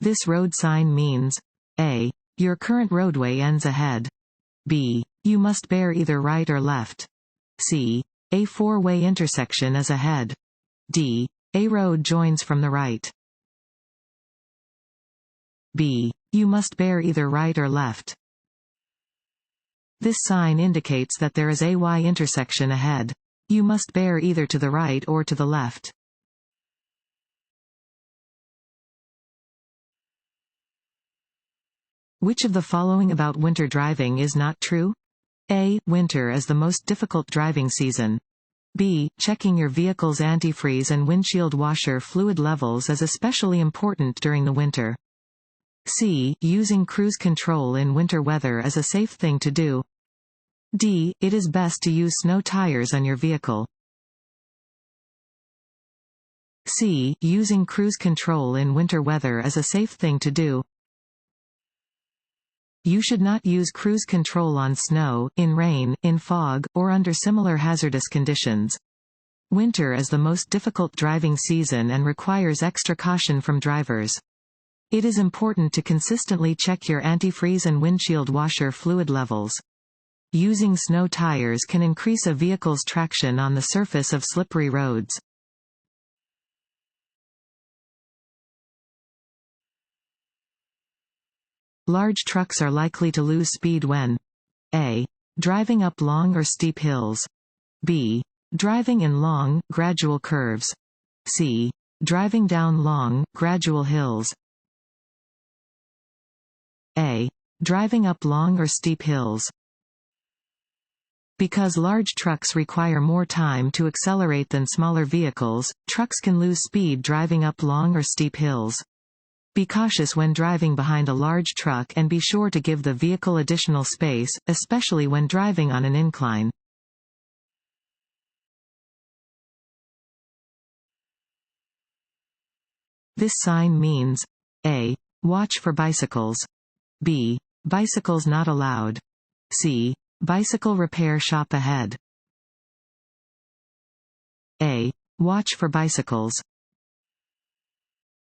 This road sign means A. Your current roadway ends ahead. B. You must bear either right or left. C. A four-way intersection is ahead. D. A road joins from the right. B. You must bear either right or left. This sign indicates that there is a Y intersection ahead. You must bear either to the right or to the left. Which of the following about winter driving is not true? A. Winter is the most difficult driving season. B. Checking your vehicle's antifreeze and windshield washer fluid levels is especially important during the winter. C. Using cruise control in winter weather is a safe thing to do. D. It is best to use snow tires on your vehicle. C. Using cruise control in winter weather is a safe thing to do. You should not use cruise control on snow, in rain, in fog, or under similar hazardous conditions. Winter is the most difficult driving season and requires extra caution from drivers. It is important to consistently check your antifreeze and windshield washer fluid levels. Using snow tires can increase a vehicle's traction on the surface of slippery roads. Large trucks are likely to lose speed when A. Driving up long or steep hills. B. Driving in long, gradual curves. C. Driving down long, gradual hills. A. Driving up long or steep hills. Because large trucks require more time to accelerate than smaller vehicles, trucks can lose speed driving up long or steep hills. Be cautious when driving behind a large truck and be sure to give the vehicle additional space, especially when driving on an incline. This sign means A. Watch for bicycles. B. Bicycles not allowed. C. Bicycle repair shop ahead. A. Watch for bicycles.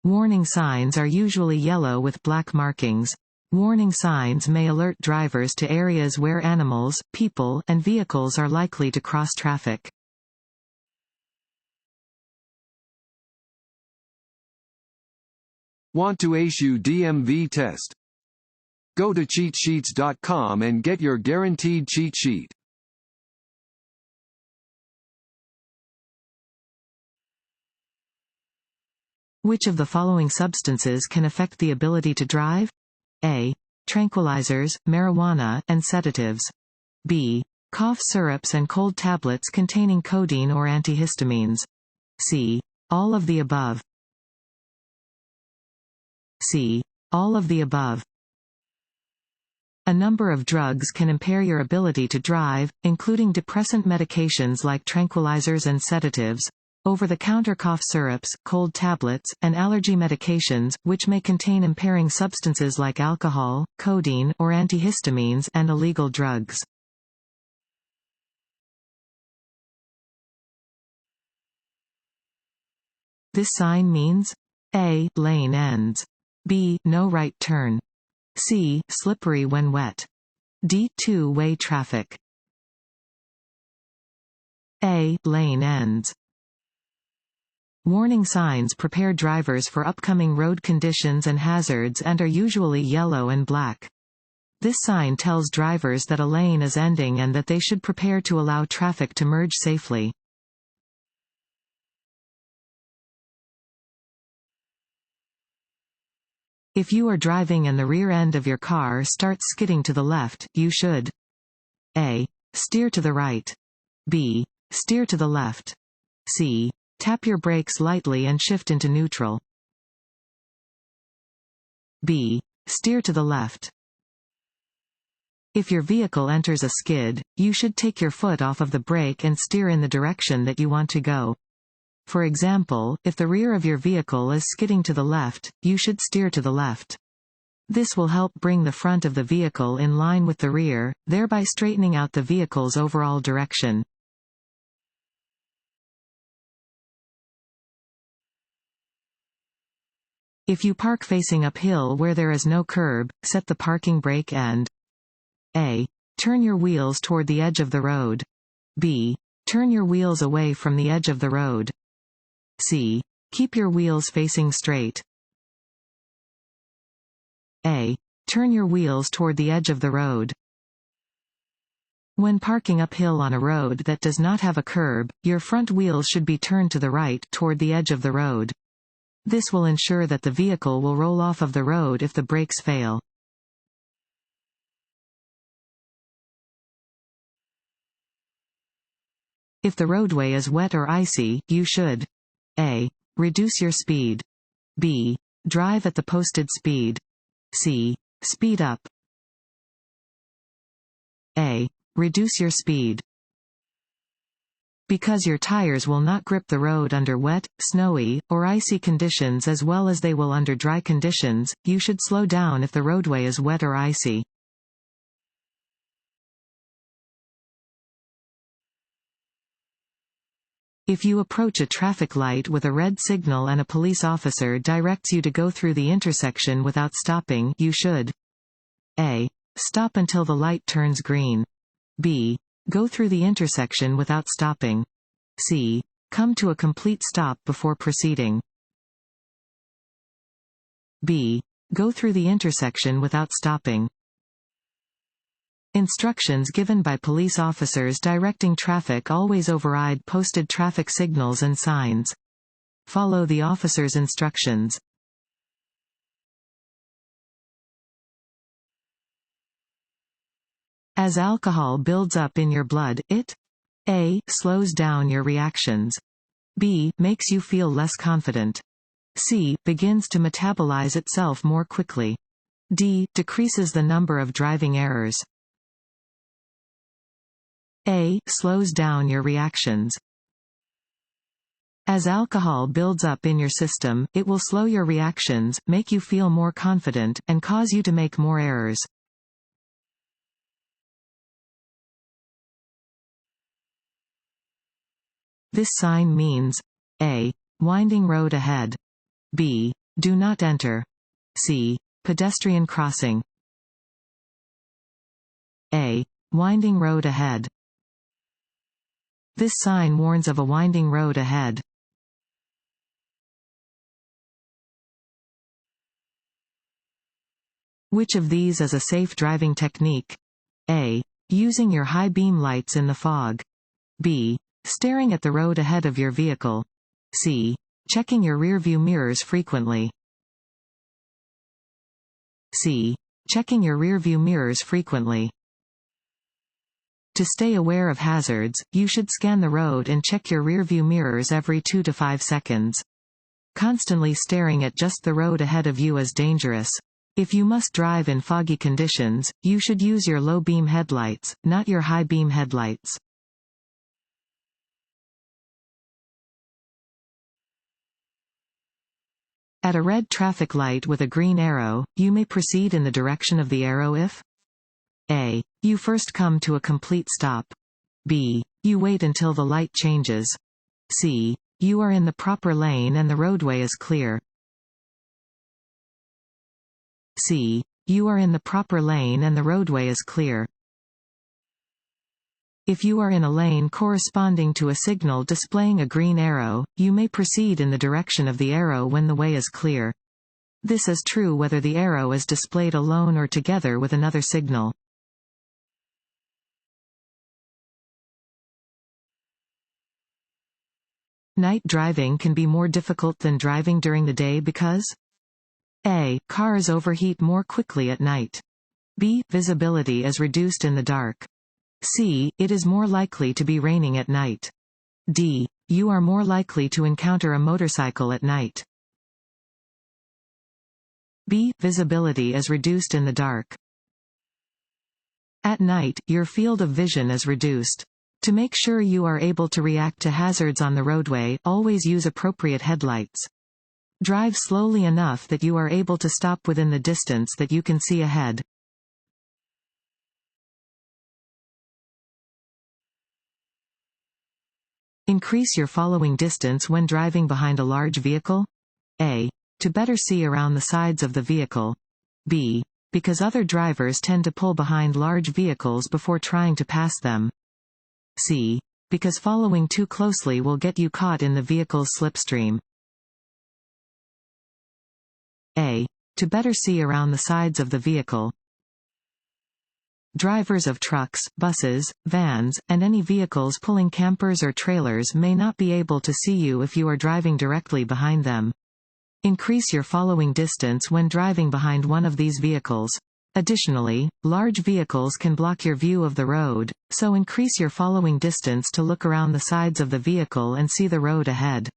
Warning signs are usually yellow with black markings. Warning signs may alert drivers to areas where animals, people, and vehicles are likely to cross traffic. Want to ace your DMV test? Go to cheatsheets.com and get your guaranteed cheat sheet. Which of the following substances can affect the ability to drive? A. Tranquilizers, marijuana, and sedatives. B. Cough syrups and cold tablets containing codeine or antihistamines. C. All of the above. C. All of the above. A number of drugs can impair your ability to drive, including depressant medications like tranquilizers and sedatives, over-the-counter cough syrups, cold tablets, and allergy medications, which may contain impairing substances like alcohol, codeine, or antihistamines, and illegal drugs. This sign means A. Lane ends. B. No right turn. C. Slippery when wet. D. Two-way traffic. A. Lane ends. Warning signs prepare drivers for upcoming road conditions and hazards and are usually yellow and black. This sign tells drivers that a lane is ending and that they should prepare to allow traffic to merge safely. If you are driving and the rear end of your car starts skidding to the left, you should A. Steer to the right. B. Steer to the left. C. Tap your brakes lightly and shift into neutral. B. Steer to the left. If your vehicle enters a skid, you should take your foot off of the brake and steer in the direction that you want to go. For example, if the rear of your vehicle is skidding to the left, you should steer to the left. This will help bring the front of the vehicle in line with the rear, thereby straightening out the vehicle's overall direction. If you park facing uphill where there is no curb, set the parking brake and A. Turn your wheels toward the edge of the road. B. Turn your wheels away from the edge of the road. C. Keep your wheels facing straight. A. Turn your wheels toward the edge of the road. When parking uphill on a road that does not have a curb, your front wheels should be turned to the right toward the edge of the road. This will ensure that the vehicle will roll off of the road if the brakes fail. If the roadway is wet or icy, you should A. Reduce your speed. B. Drive at the posted speed. C. Speed up. A. Reduce your speed. Because your tires will not grip the road under wet, snowy, or icy conditions as well as they will under dry conditions, you should slow down if the roadway is wet or icy. If you approach a traffic light with a red signal and a police officer directs you to go through the intersection without stopping, you should A. Stop until the light turns green. B. Go through the intersection without stopping. C. Come to a complete stop before proceeding. B. Go through the intersection without stopping. Instructions given by police officers directing traffic always override posted traffic signals and signs. Follow the officer's instructions. As alcohol builds up in your blood, it A. Slows down your reactions. B. Makes you feel less confident. C. Begins to metabolize itself more quickly. D. Decreases the number of driving errors. A. Slows down your reactions. As alcohol builds up in your system, it will slow your reactions, make you feel more confident, and cause you to make more errors. This sign means A. Winding road ahead. B. Do not enter. C. Pedestrian crossing. A. Winding road ahead. This sign warns of a winding road ahead. Which of these is a safe driving technique? A. Using your high beam lights in the fog. B. Staring at the road ahead of your vehicle. C. Checking your rearview mirrors frequently. C. Checking your rearview mirrors frequently. To stay aware of hazards, you should scan the road and check your rearview mirrors every 2 to 5 seconds. Constantly staring at just the road ahead of you is dangerous. If you must drive in foggy conditions, you should use your low beam headlights, not your high beam headlights. At a red traffic light with a green arrow, you may proceed in the direction of the arrow if A. You first come to a complete stop. B. You wait until the light changes. C. You are in the proper lane and the roadway is clear. C. You are in the proper lane and the roadway is clear. If you are in a lane corresponding to a signal displaying a green arrow, you may proceed in the direction of the arrow when the way is clear. This is true whether the arrow is displayed alone or together with another signal. Night driving can be more difficult than driving during the day because A. Cars overheat more quickly at night. B. Visibility is reduced in the dark. C. It is more likely to be raining at night. D. You are more likely to encounter a motorcycle at night. B. Visibility is reduced in the dark. At night, your field of vision is reduced. To make sure you are able to react to hazards on the roadway, always use appropriate headlights. Drive slowly enough that you are able to stop within the distance that you can see ahead. Increase your following distance when driving behind a large vehicle. A. To better see around the sides of the vehicle. B. Because other drivers tend to pull behind large vehicles before trying to pass them. C. Because following too closely will get you caught in the vehicle's slipstream. A. To better see around the sides of the vehicle. Drivers of trucks, buses, vans, and any vehicles pulling campers or trailers may not be able to see you if you are driving directly behind them. Increase your following distance when driving behind one of these vehicles. Additionally, large vehicles can block your view of the road, so increase your following distance to look around the sides of the vehicle and see the road ahead.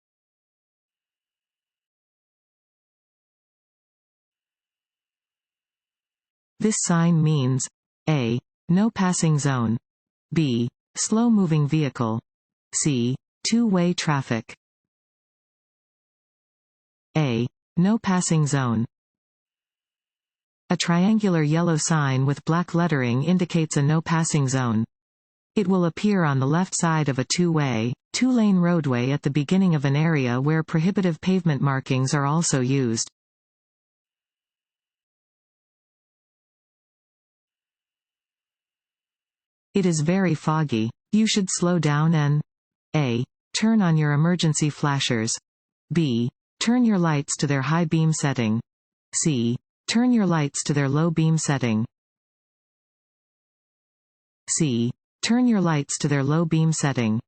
This sign means A. No passing zone. B. Slow-moving vehicle. C. Two-way traffic. A. No passing zone. A triangular yellow sign with black lettering indicates a no passing zone. It will appear on the left side of a two-way, two-lane roadway at the beginning of an area where prohibitive pavement markings are also used. It is very foggy. You should slow down and A. Turn on your emergency flashers. B. Turn your lights to their high beam setting. C. Turn your lights to their low beam setting. C. Turn your lights to their low beam setting.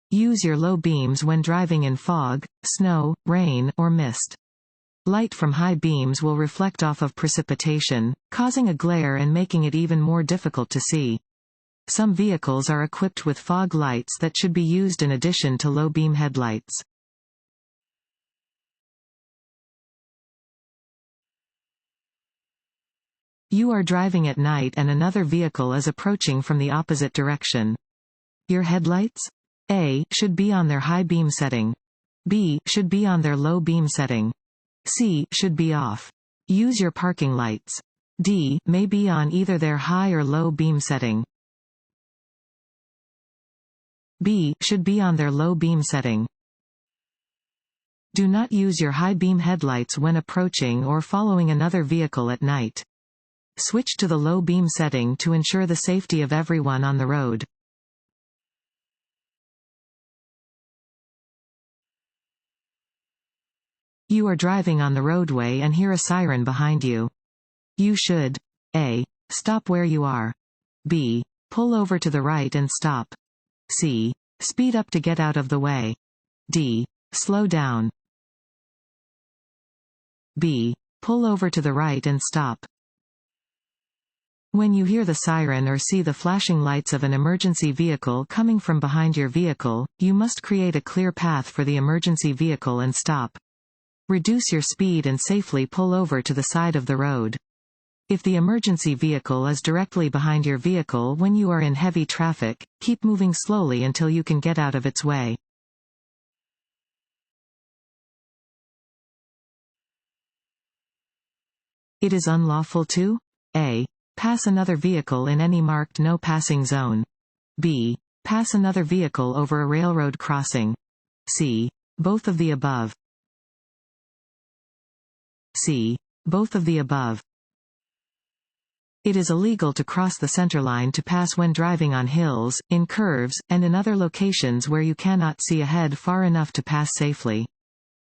Use your low beams when driving in fog, snow, rain, or mist. Light from high beams will reflect off of precipitation, causing a glare and making it even more difficult to see. Some vehicles are equipped with fog lights that should be used in addition to low beam headlights. You are driving at night and another vehicle is approaching from the opposite direction. Your headlights? A. Should be on their high beam setting. B. Should be on their low beam setting. C. Should be off. Use your parking lights. D. May be on either their high or low beam setting. B. Should be on their low beam setting. Do not use your high beam headlights when approaching or following another vehicle at night. Switch to the low beam setting to ensure the safety of everyone on the road. You are driving on the roadway and hear a siren behind you. You should A. Stop where you are. B. Pull over to the right and stop. C. Speed up to get out of the way. D. Slow down. B. Pull over to the right and stop. When you hear the siren or see the flashing lights of an emergency vehicle coming from behind your vehicle, you must create a clear path for the emergency vehicle and stop. Reduce your speed and safely pull over to the side of the road. If the emergency vehicle is directly behind your vehicle when you are in heavy traffic, keep moving slowly until you can get out of its way. It is unlawful to A. Pass another vehicle in any marked no passing zone. B. Pass another vehicle over a railroad crossing. C. Both of the above. C. Both of the above. It is illegal to cross the centerline to pass when driving on hills, in curves, and in other locations where you cannot see ahead far enough to pass safely.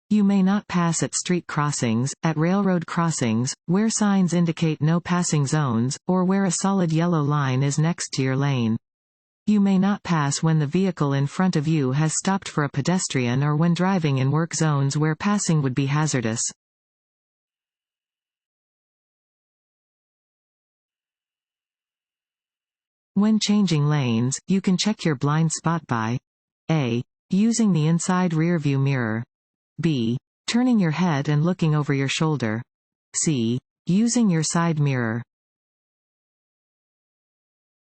You may not pass at street crossings, at railroad crossings, where signs indicate no passing zones, or where a solid yellow line is next to your lane. You may not pass when the vehicle in front of you has stopped for a pedestrian or when driving in work zones where passing would be hazardous. When changing lanes, you can check your blind spot by A. Using the inside rearview mirror. B. Turning your head and looking over your shoulder. C. Using your side mirror.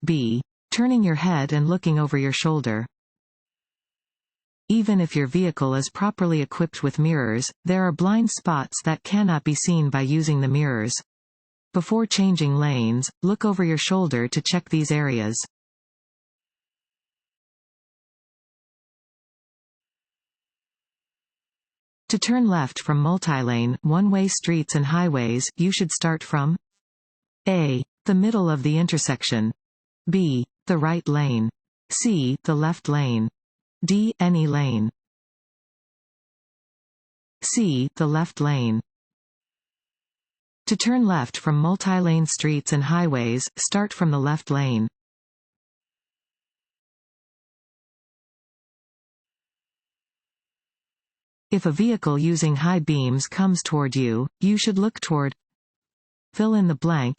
B. Turning your head and looking over your shoulder. Even if your vehicle is properly equipped with mirrors, there are blind spots that cannot be seen by using the mirrors. Before changing lanes, look over your shoulder to check these areas. To turn left from multi-lane, one-way streets and highways, you should start from A. The middle of the intersection. B. The right lane. C. The left lane. D. Any lane. C. The left lane. To turn left from multi-lane streets and highways, start from the left lane. If a vehicle using high beams comes toward you, you should look toward fill in the blank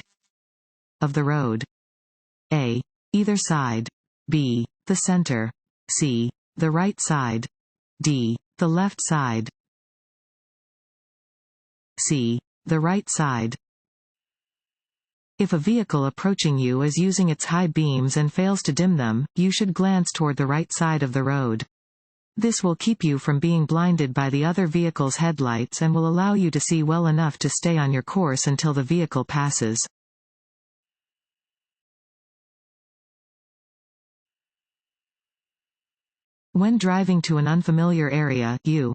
of the road. A. Either side. B. The center. C. The right side. D. The left side. C. The right side. If a vehicle approaching you is using its high beams and fails to dim them, you should glance toward the right side of the road. This will keep you from being blinded by the other vehicle's headlights and will allow you to see well enough to stay on your course until the vehicle passes. When driving to an unfamiliar area, you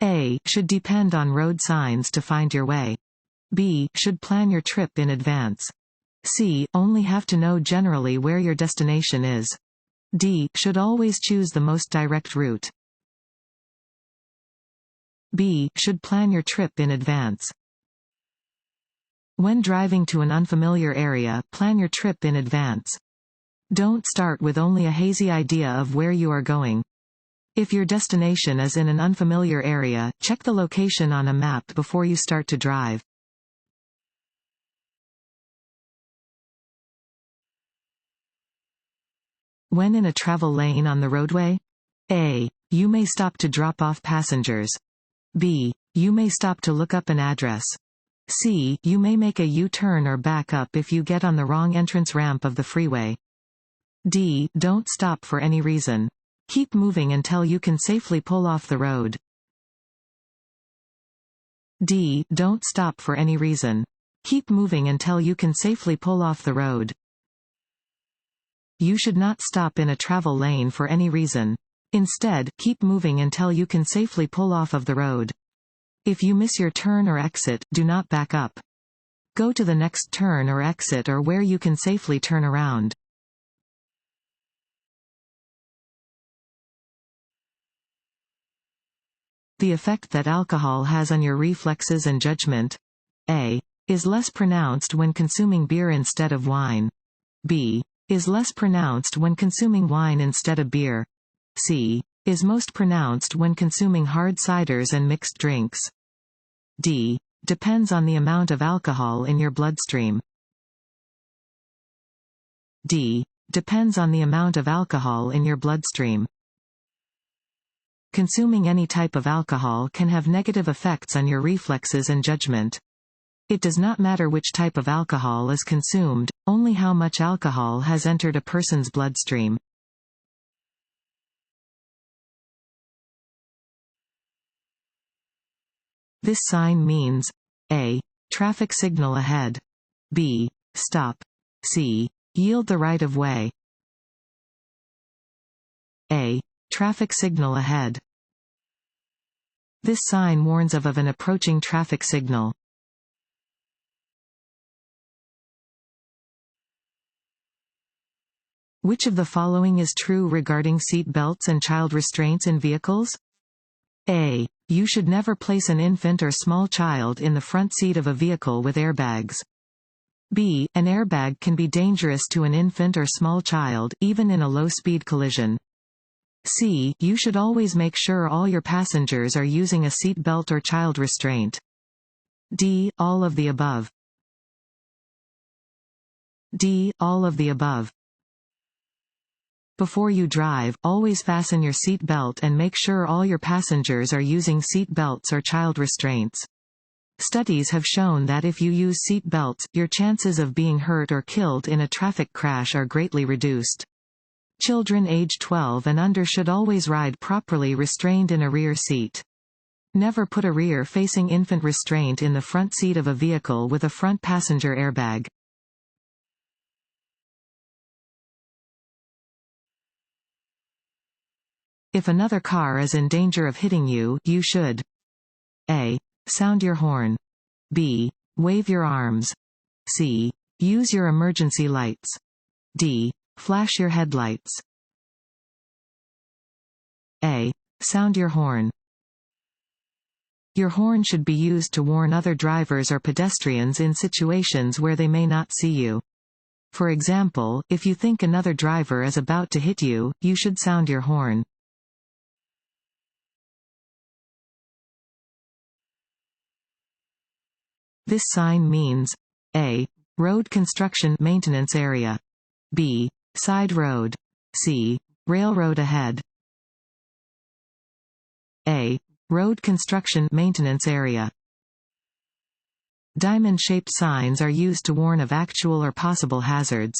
A. should depend on road signs to find your way. B. should plan your trip in advance. C. only have to know generally where your destination is. D. should always choose the most direct route. B. should plan your trip in advance. When driving to an unfamiliar area, plan your trip in advance. Don't start with only a hazy idea of where you are going. If your destination is in an unfamiliar area, check the location on a map before you start to drive. When in a travel lane on the roadway? A. You may stop to drop off passengers. B. You may stop to look up an address. C. You may make a U-turn or back up if you get on the wrong entrance ramp of the freeway. D. Don't stop for any reason. Keep moving until you can safely pull off the road. D. Don't stop for any reason. Keep moving until you can safely pull off the road. You should not stop in a travel lane for any reason. Instead, keep moving until you can safely pull off of the road. If you miss your turn or exit, do not back up. Go to the next turn or exit or where you can safely turn around. The effect that alcohol has on your reflexes and judgment. A. Is less pronounced when consuming beer instead of wine. B. Is less pronounced when consuming wine instead of beer. C. Is most pronounced when consuming hard ciders and mixed drinks. D. Depends on the amount of alcohol in your bloodstream. D. Depends on the amount of alcohol in your bloodstream. Consuming any type of alcohol can have negative effects on your reflexes and judgment. It does not matter which type of alcohol is consumed, only how much alcohol has entered a person's bloodstream. This sign means A. Traffic signal ahead. B. Stop. C. Yield the right of way. A. Traffic signal ahead. This sign warns of an approaching traffic signal. Which of the following is true regarding seat belts and child restraints in vehicles? A. You should never place an infant or small child in the front seat of a vehicle with airbags. B. An airbag can be dangerous to an infant or small child, even in a low-speed collision. C. You should always make sure all your passengers are using a seat belt or child restraint. D. All of the above. D. All of the above. Before you drive, always fasten your seat belt and make sure all your passengers are using seat belts or child restraints. Studies have shown that if you use seat belts, your chances of being hurt or killed in a traffic crash are greatly reduced. Children age 12 and under should always ride properly restrained in a rear seat. Never put a rear-facing infant restraint in the front seat of a vehicle with a front passenger airbag. If another car is in danger of hitting you, you should A. Sound your horn. B. Wave your arms. C. Use your emergency lights. D. Flash your headlights. A. Sound your horn. Your horn should be used to warn other drivers or pedestrians in situations where they may not see you. For example, if you think another driver is about to hit you, you should sound your horn. This sign means A. Road construction maintenance area. B. Side road. C. Railroad ahead. A. Road construction maintenance area. Diamond-shaped signs are used to warn of actual or possible hazards.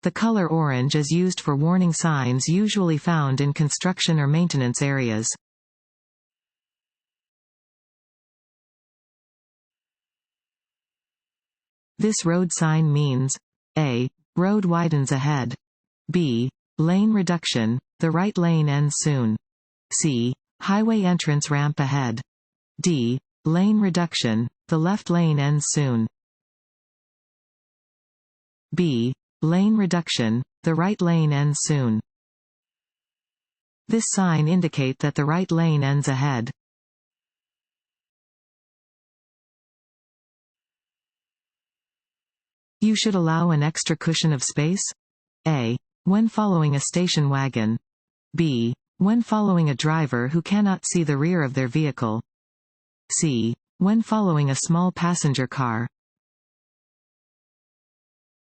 The color orange is used for warning signs usually found in construction or maintenance areas. This road sign means A. Road widens ahead. B. Lane reduction, the right lane ends soon. C. Highway entrance ramp ahead. D. Lane reduction, the left lane ends soon. B. Lane reduction, the right lane ends soon. This sign indicates that the right lane ends ahead. You should allow an extra cushion of space. A. When following a station wagon. B. When following a driver who cannot see the rear of their vehicle. C. When following a small passenger car.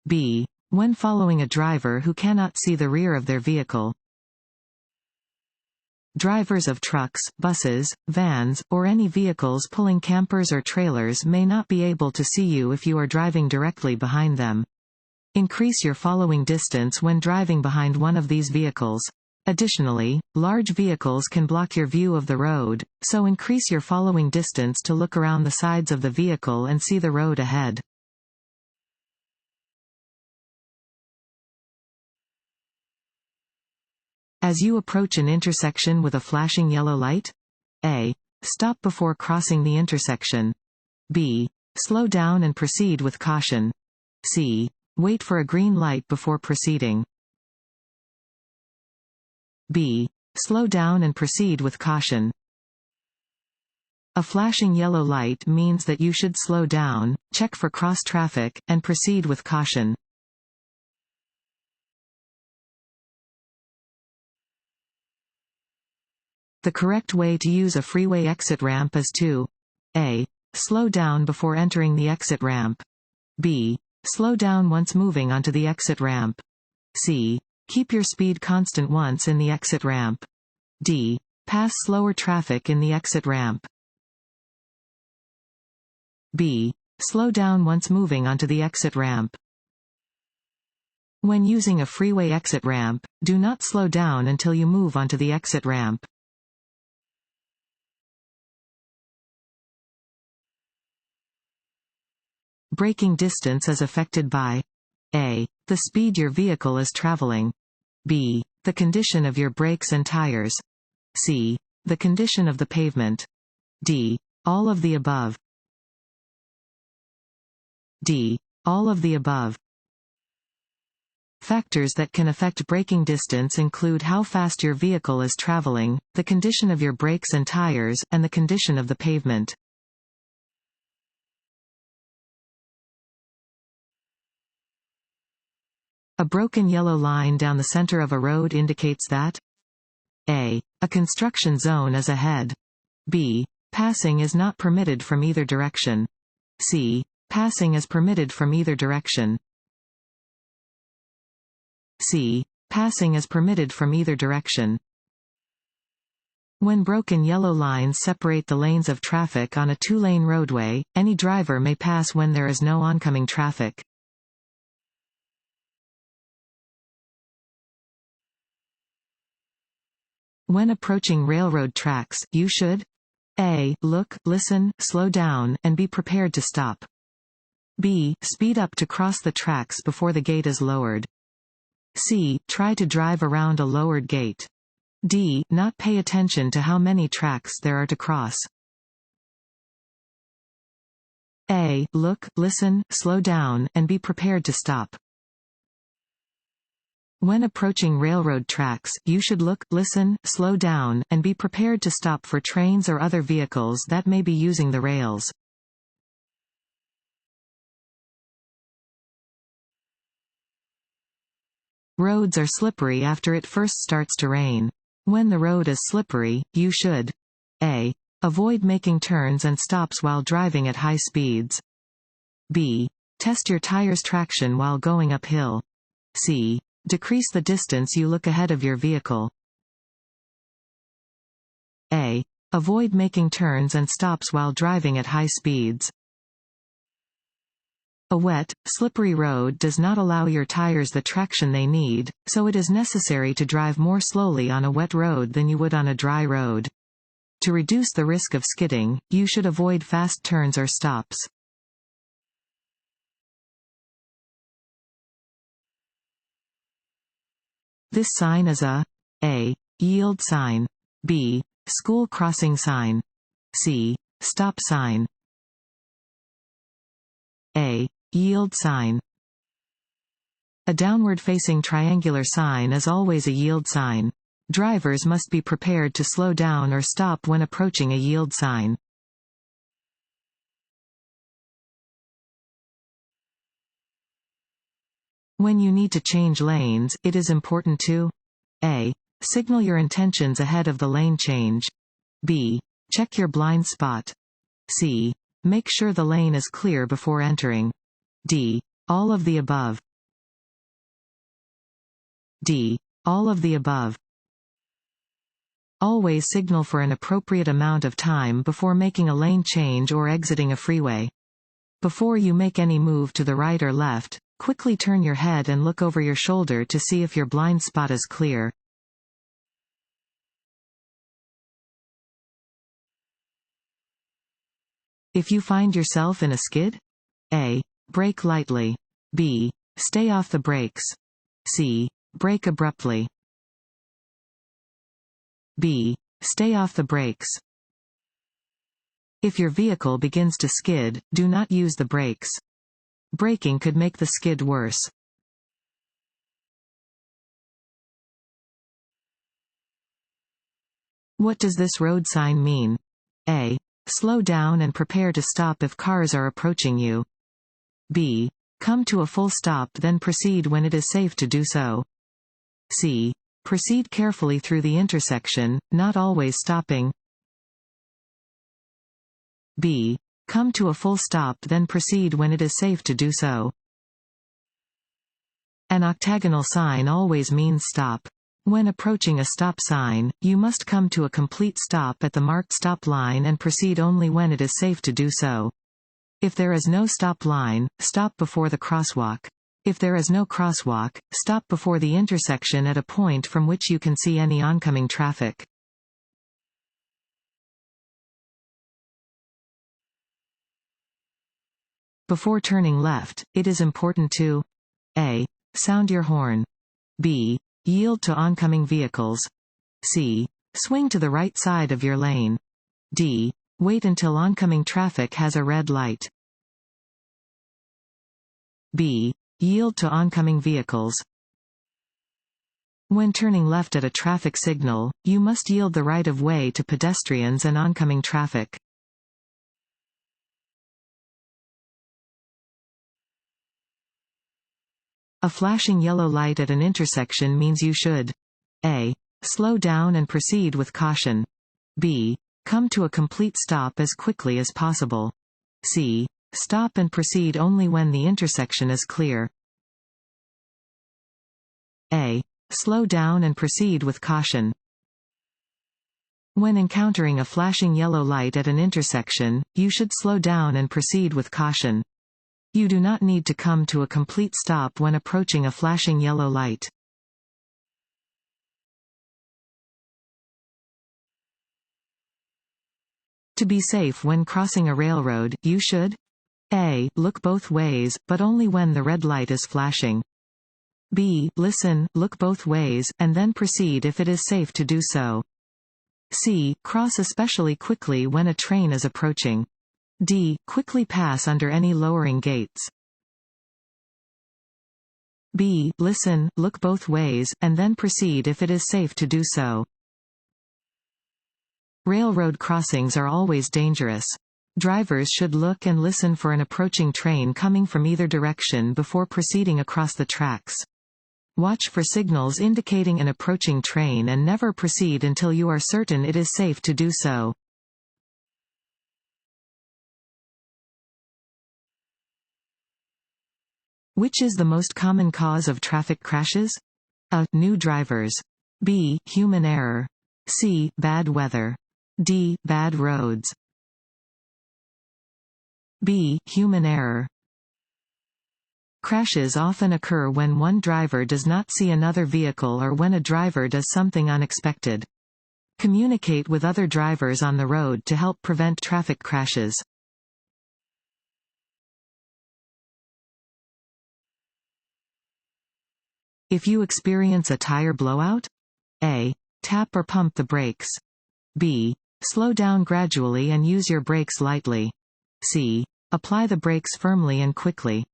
B. When following a driver who cannot see the rear of their vehicle. Drivers of trucks, buses, vans, or any vehicles pulling campers or trailers may not be able to see you if you are driving directly behind them. Increase your following distance when driving behind one of these vehicles. Additionally, large vehicles can block your view of the road, so increase your following distance to look around the sides of the vehicle and see the road ahead. As you approach an intersection with a flashing yellow light, A. Stop before crossing the intersection. B. Slow down and proceed with caution. C. Wait for a green light before proceeding. B. Slow down and proceed with caution. A flashing yellow light means that you should slow down, check for cross traffic, and proceed with caution. The correct way to use a freeway exit ramp is to A. Slow down before entering the exit ramp. B. Slow down once moving onto the exit ramp. C. Keep your speed constant once in the exit ramp. D. Pass slower traffic in the exit ramp. B. Slow down once moving onto the exit ramp. When using a freeway exit ramp, do not slow down until you move onto the exit ramp. Braking distance is affected by A. The speed your vehicle is traveling. B. The condition of your brakes and tires. C. The condition of the pavement. D. All of the above. D. All of the above. Factors that can affect braking distance include how fast your vehicle is traveling, the condition of your brakes and tires, and the condition of the pavement. A broken yellow line down the center of a road indicates that A. A construction zone is ahead. B. Passing is not permitted from either direction. C. Passing is permitted from either direction. C. Passing is permitted from either direction. When broken yellow lines separate the lanes of traffic on a two-lane roadway, any driver may pass when there is no oncoming traffic. When approaching railroad tracks, you should A. Look, listen, slow down, and be prepared to stop. B. Speed up to cross the tracks before the gate is lowered. C. Try to drive around a lowered gate. D. Not pay attention to how many tracks there are to cross. A. Look, listen, slow down, and be prepared to stop. When approaching railroad tracks, you should look, listen, slow down, and be prepared to stop for trains or other vehicles that may be using the rails. Roads are slippery after it first starts to rain. When the road is slippery, you should A. Avoid making turns and stops while driving at high speeds. B. Test your tires' traction while going uphill. C. Decrease the distance you look ahead of your vehicle. A. Avoid making turns and stops while driving at high speeds. A wet, slippery road does not allow your tires the traction they need, so it is necessary to drive more slowly on a wet road than you would on a dry road. To reduce the risk of skidding, you should avoid fast turns or stops. This sign is a yield sign, B. School crossing sign, C. Stop sign. A. Yield sign. A downward-facing triangular sign is always a yield sign. Drivers must be prepared to slow down or stop when approaching a yield sign. When you need to change lanes, it is important to A. Signal your intentions ahead of the lane change. B. Check your blind spot. C. Make sure the lane is clear before entering. D. All of the above. D. All of the above. Always signal for an appropriate amount of time before making a lane change or exiting a freeway. Before you make any move to the right or left, quickly turn your head and look over your shoulder to see if your blind spot is clear. If you find yourself in a skid, A. Brake lightly. B. Stay off the brakes. C. Brake abruptly. B. Stay off the brakes. If your vehicle begins to skid, do not use the brakes. Braking could make the skid worse. What does this road sign mean? A. Slow down and prepare to stop if cars are approaching you. B. Come to a full stop then proceed when it is safe to do so. C. Proceed carefully through the intersection, not always stopping. B. Come to a full stop then proceed when it is safe to do so. An octagonal sign always means stop. When approaching a stop sign, you must come to a complete stop at the marked stop line and proceed only when it is safe to do so. If there is no stop line, stop before the crosswalk. If there is no crosswalk, stop before the intersection at a point from which you can see any oncoming traffic. Before turning left, it is important to A. Sound your horn. B. Yield to oncoming vehicles. C. Swing to the right side of your lane. D. Wait until oncoming traffic has a red light. B. Yield to oncoming vehicles. When turning left at a traffic signal, you must yield the right of way to pedestrians and oncoming traffic. A flashing yellow light at an intersection means you should A. Slow down and proceed with caution. B. Come to a complete stop as quickly as possible. C. Stop and proceed only when the intersection is clear. A. Slow down and proceed with caution. When encountering a flashing yellow light at an intersection, you should slow down and proceed with caution. You do not need to come to a complete stop when approaching a flashing yellow light. To be safe when crossing a railroad, you should A. Look both ways, but only when the red light is flashing. B. Listen, look both ways, and then proceed if it is safe to do so. C. Cross especially quickly when a train is approaching. D. Quickly pass under any lowering gates. B. Listen, look both ways, and then proceed if it is safe to do so. Railroad crossings are always dangerous. Drivers should look and listen for an approaching train coming from either direction before proceeding across the tracks. Watch for signals indicating an approaching train and never proceed until you are certain it is safe to do so. Which is the most common cause of traffic crashes? A. New drivers. B. Human error. C. Bad weather. D. Bad roads. B. Human error. Crashes often occur when one driver does not see another vehicle or when a driver does something unexpected. Communicate with other drivers on the road to help prevent traffic crashes. If you experience a tire blowout, A. Tap or pump the brakes. B. Slow down gradually and use your brakes lightly. C. Apply the brakes firmly and quickly.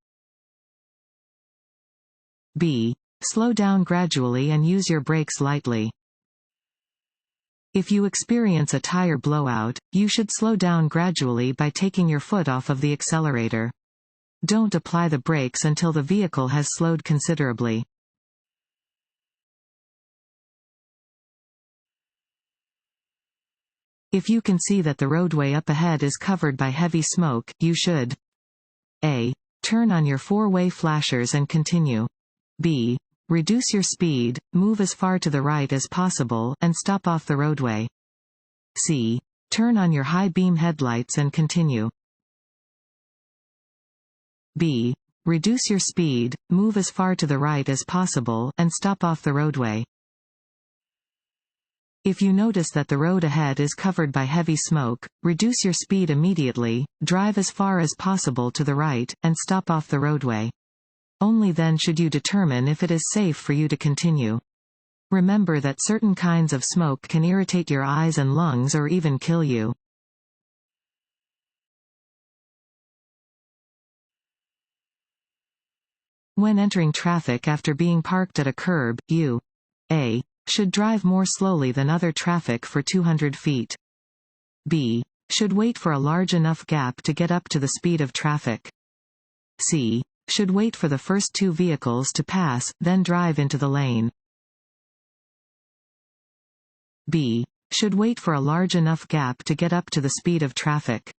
B. Slow down gradually and use your brakes lightly. If you experience a tire blowout, you should slow down gradually by taking your foot off of the accelerator. Don't apply the brakes until the vehicle has slowed considerably. If you can see that the roadway up ahead is covered by heavy smoke, you should A. Turn on your four-way flashers and continue. B. Reduce your speed, move as far to the right as possible, and stop off the roadway. C. Turn on your high-beam headlights and continue. B. Reduce your speed, move as far to the right as possible, and stop off the roadway. If you notice that the road ahead is covered by heavy smoke, reduce your speed immediately, drive as far as possible to the right, and stop off the roadway. Only then should you determine if it is safe for you to continue. Remember that certain kinds of smoke can irritate your eyes and lungs or even kill you. When entering traffic after being parked at a curb, you A. Should drive more slowly than other traffic for 200 feet. B. Should wait for a large enough gap to get up to the speed of traffic. C. Should wait for the first two vehicles to pass, then drive into the lane. B. Should wait for a large enough gap to get up to the speed of traffic.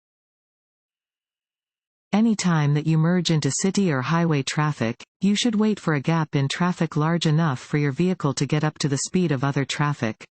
Any time that you merge into city or highway traffic, you should wait for a gap in traffic large enough for your vehicle to get up to the speed of other traffic.